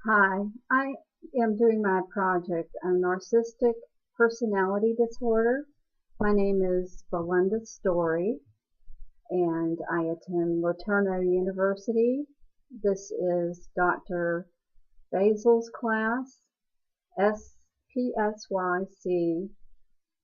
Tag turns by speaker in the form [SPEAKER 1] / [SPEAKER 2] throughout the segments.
[SPEAKER 1] Hi, I am doing my project on narcissistic personality disorder. My name is Belinda Storey, and I attend Laterno University. This is Dr. Basil's class, SPSYC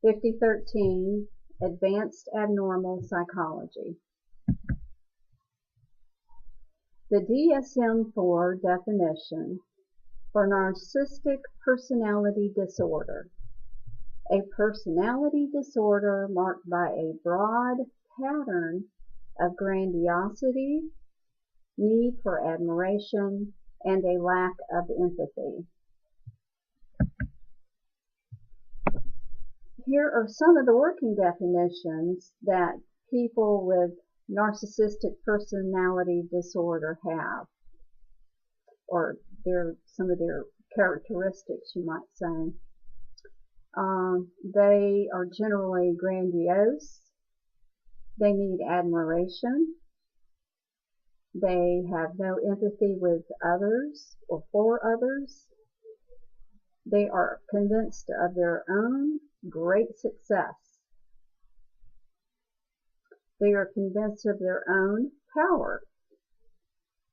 [SPEAKER 1] 5013, Advanced Abnormal Psychology. The DSM-4 definition for narcissistic personality disorder: a personality disorder marked by a broad pattern of grandiosity, need for admiration, and a lack of empathy. Here are some of the working definitions that people with narcissistic personality disorder have, or some of their characteristics, you might say. They are generally grandiose. They need admiration. They have no empathy with others or for others. They are convinced of their own great success. They are convinced of their own power.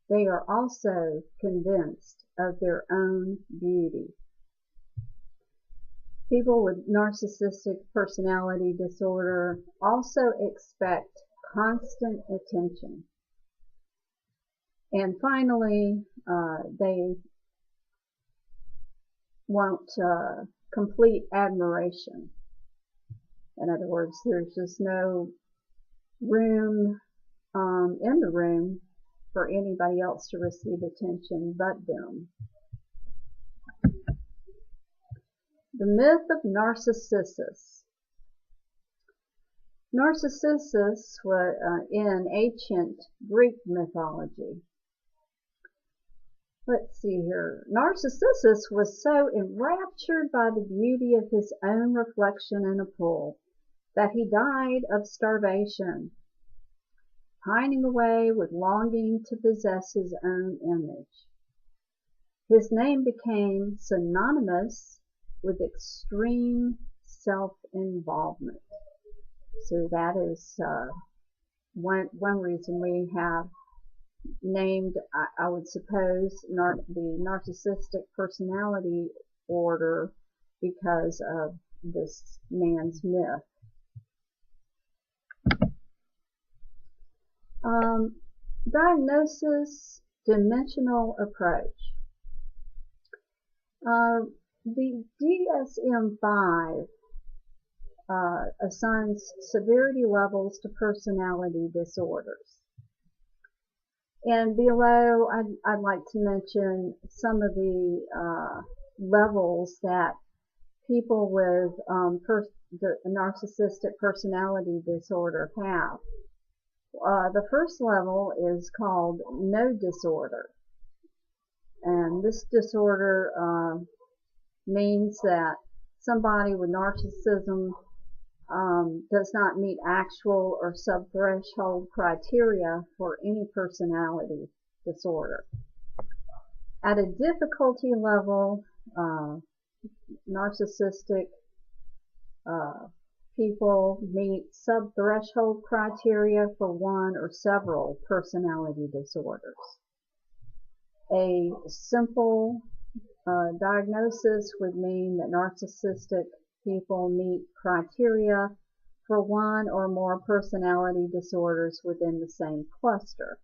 [SPEAKER 1] They are also convinced of their own beauty. People with narcissistic personality disorder also expect constant attention. And finally, they want complete admiration. In other words, there's just no room in the room for anybody else to receive attention but them. The myth of Narcissus. Narcissus was in ancient Greek mythology. Let's see here. Narcissus was so enraptured by the beauty of his own reflection in a pool that he died of starvation, pining away with longing to possess his own image. His name became synonymous with extreme self-involvement. So that is one reason we have named, I would suppose, the narcissistic personality order because of this man's myth. Diagnosis, dimensional approach. The DSM-5 assigns severity levels to personality disorders. And below, I'd like to mention some of the levels that people with the narcissistic personality disorder have. The first level is called no disorder. And this disorder means that somebody with narcissism does not meet actual or sub-threshold criteria for any personality disorder. At a difficulty level, narcissistic people meet sub-threshold criteria for one or several personality disorders. A simple diagnosis would mean that narcissistic people meet criteria for one or more personality disorders within the same cluster.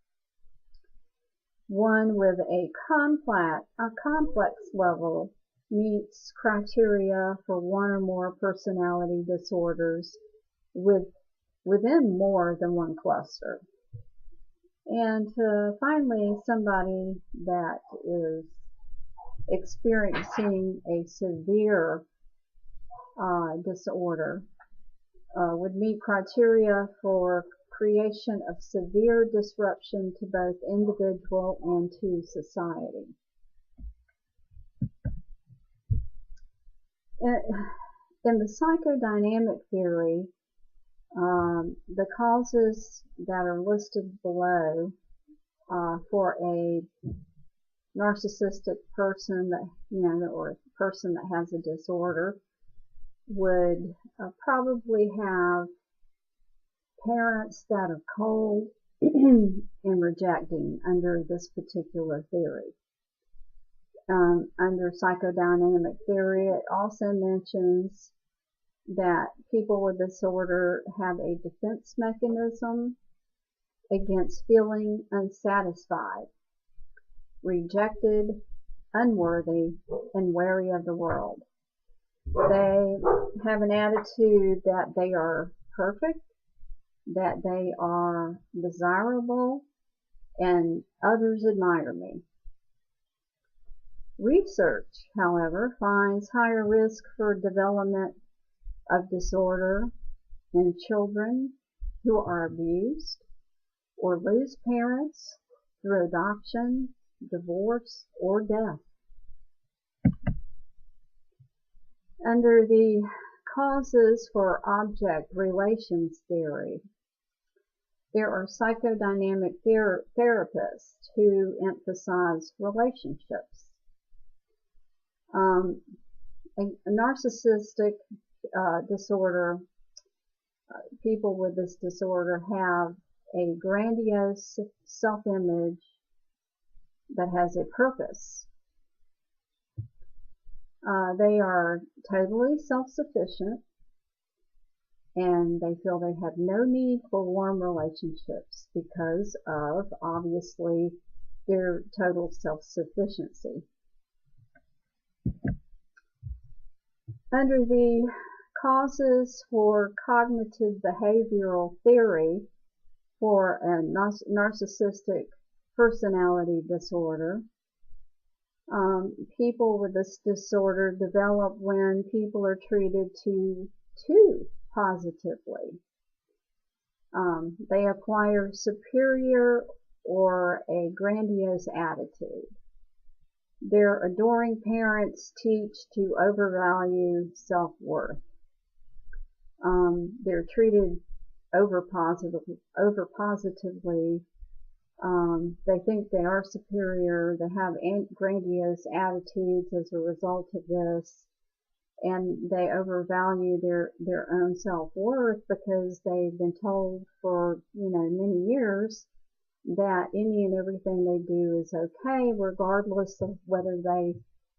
[SPEAKER 1] One with a complex level meets criteria for one or more personality disorders within more than one cluster. And finally, somebody that is experiencing a severe disorder would meet criteria for creation of severe disruption to both individual and to society. In the psychodynamic theory, the causes that are listed below for a narcissistic person that, or a person that has a disorder would probably have parents that are cold and rejecting under this particular theory. Under psychodynamic theory, it also mentions that people with disorder have a defense mechanism against feeling unsatisfied, rejected, unworthy, and wary of the world. They have an attitude that they are perfect, that they are desirable, and others admire me. Research, however, finds higher risk for development of disorder in children who are abused or lose parents through adoption, divorce, or death. Under the causes for object relations theory, there are psychodynamic therapists who emphasize relationships. A narcissistic disorder, people with this disorder have a grandiose self-image that has a purpose. They are totally self-sufficient, and they feel they have no need for warm relationships because of, obviously, their total self-sufficiency. Under the causes for cognitive behavioral theory for a narcissistic personality disorder, people with this disorder develop when people are treated too positively. They acquire superior or a grandiose attitude. Their adoring parents teach to overvalue self-worth. They're treated over positively. They think they are superior. They have grandiose attitudes as a result of this, and they overvalue their own self-worth because they've been told for many years that any and everything they do is okay, regardless of whether they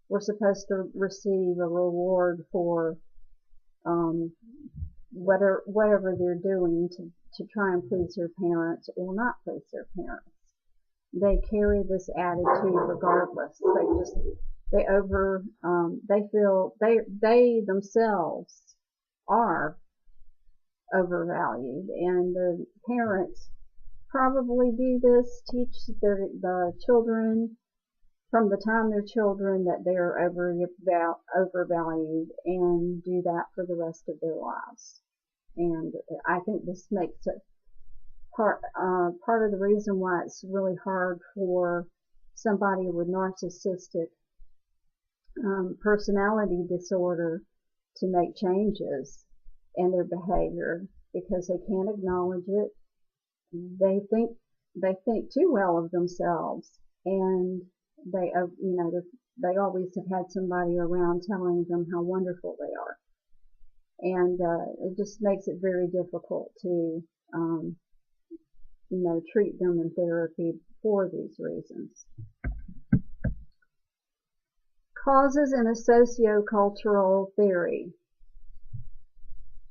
[SPEAKER 1] were supposed to receive a reward for whatever they're doing to try and please their parents or not please their parents. They carry this attitude regardless. They feel they themselves are overvalued, and the parents probably do this, teach the children from the time they're children that they are overvalued, and do that for the rest of their lives. And I think this makes it part of the reason why it's really hard for somebody with narcissistic personality disorder to make changes in their behavior, because they can't acknowledge it. They think too well of themselves, and they always have had somebody around telling them how wonderful they are, and it just makes it very difficult to treat them in therapy for these reasons. Causes in a sociocultural theory.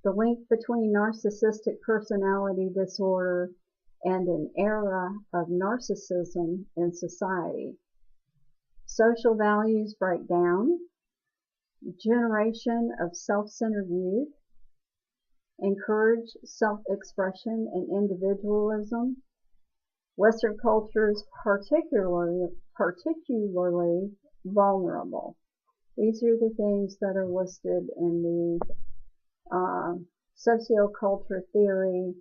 [SPEAKER 1] The link between narcissistic personality disorder and an era of narcissism in society. Social values break down. Generation of self-centered youth. Encourage self-expression and individualism. Western cultures particularly vulnerable. These are the things that are listed in the socioculture theory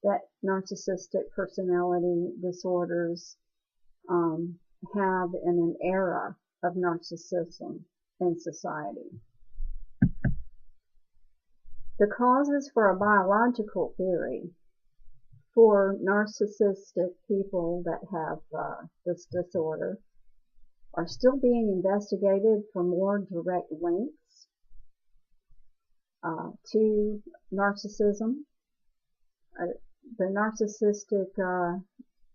[SPEAKER 1] that narcissistic personality disorders have in an era of narcissism in society. The causes for a biological theory for narcissistic people that have this disorder are still being investigated for more direct links to narcissism. The narcissistic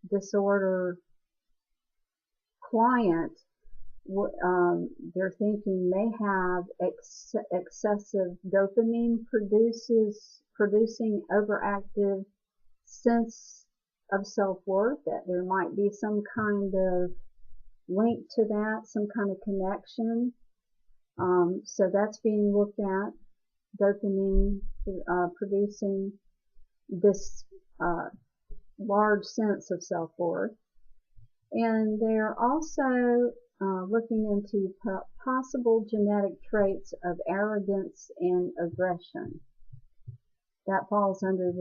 [SPEAKER 1] disorder client, they're thinking may have excessive dopamine producing overactive sense of self-worth, that there might be some kind of link to that, some kind of connection. So that's being looked at, dopamine producing this large sense of self-worth. And they're also looking into possible genetic traits of arrogance and aggression. That falls under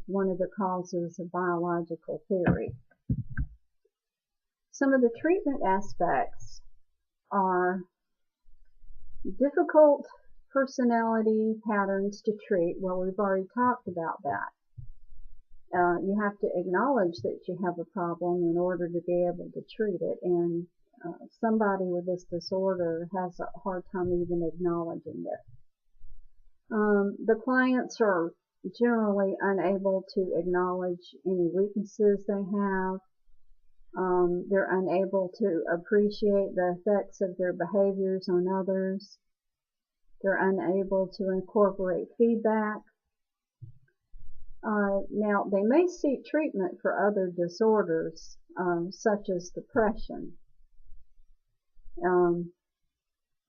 [SPEAKER 1] one of the causes of biological theory. Some of the treatment aspects are difficult personality patterns to treat. Well, we've already talked about that. You have to acknowledge that you have a problem in order to be able to treat it, and somebody with this disorder has a hard time even acknowledging it. The clients are generally unable to acknowledge any weaknesses they have. They're unable to appreciate the effects of their behaviors on others. They're unable to incorporate feedback. Now, they may seek treatment for other disorders, such as depression,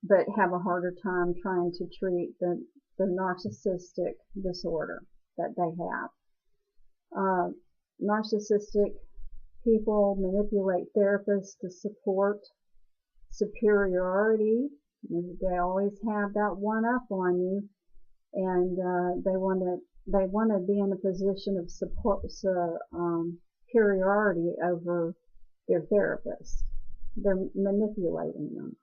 [SPEAKER 1] but have a harder time trying to treat the narcissistic disorder that they have. Narcissistic people manipulate therapists to support superiority. They always have that one up on you, and they want to be in a position of superiority over their therapist. They're manipulating them.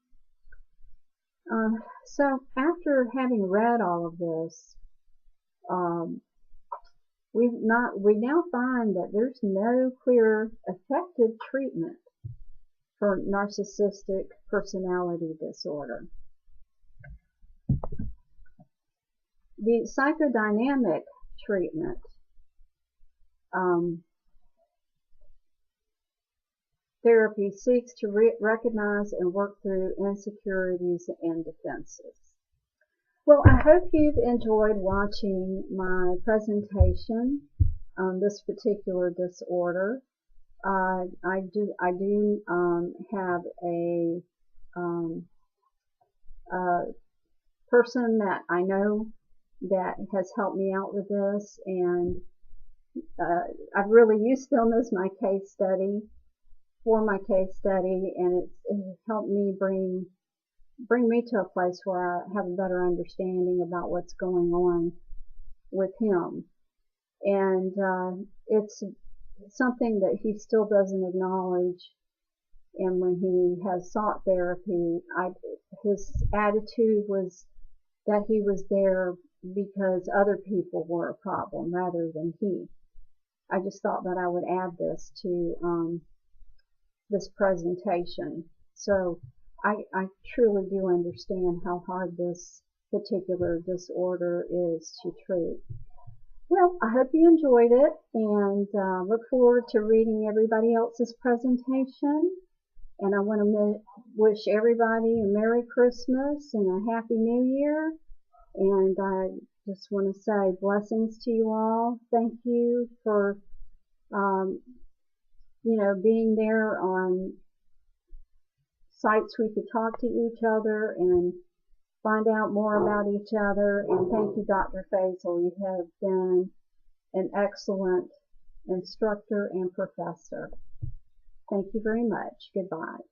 [SPEAKER 1] So after having read all of this, we now find that there's no clear effective treatment for narcissistic personality disorder. The psychodynamic treatment therapy seeks to recognize and work through insecurities and defenses. Well, I hope you've enjoyed watching my presentation on this particular disorder. I do have a person that I know that has helped me out with this, and I've really used them as my case study, and it's helped me bring me to a place where I have a better understanding about what's going on with him. And it's something that he still doesn't acknowledge, and when he has sought therapy, his attitude was that he was there because other people were a problem rather than he. I just thought that I would add this to this presentation. So I truly do understand how hard this particular disorder is to treat. Well, I hope you enjoyed it, and look forward to reading everybody else's presentation. And I want to wish everybody a Merry Christmas and a Happy New Year. And I just want to say blessings to you all. Thank you for, being there on sites we could talk to each other and find out more about each other. And thank you, Dr. Faisal. You have been an excellent instructor and professor. Thank you very much. Goodbye.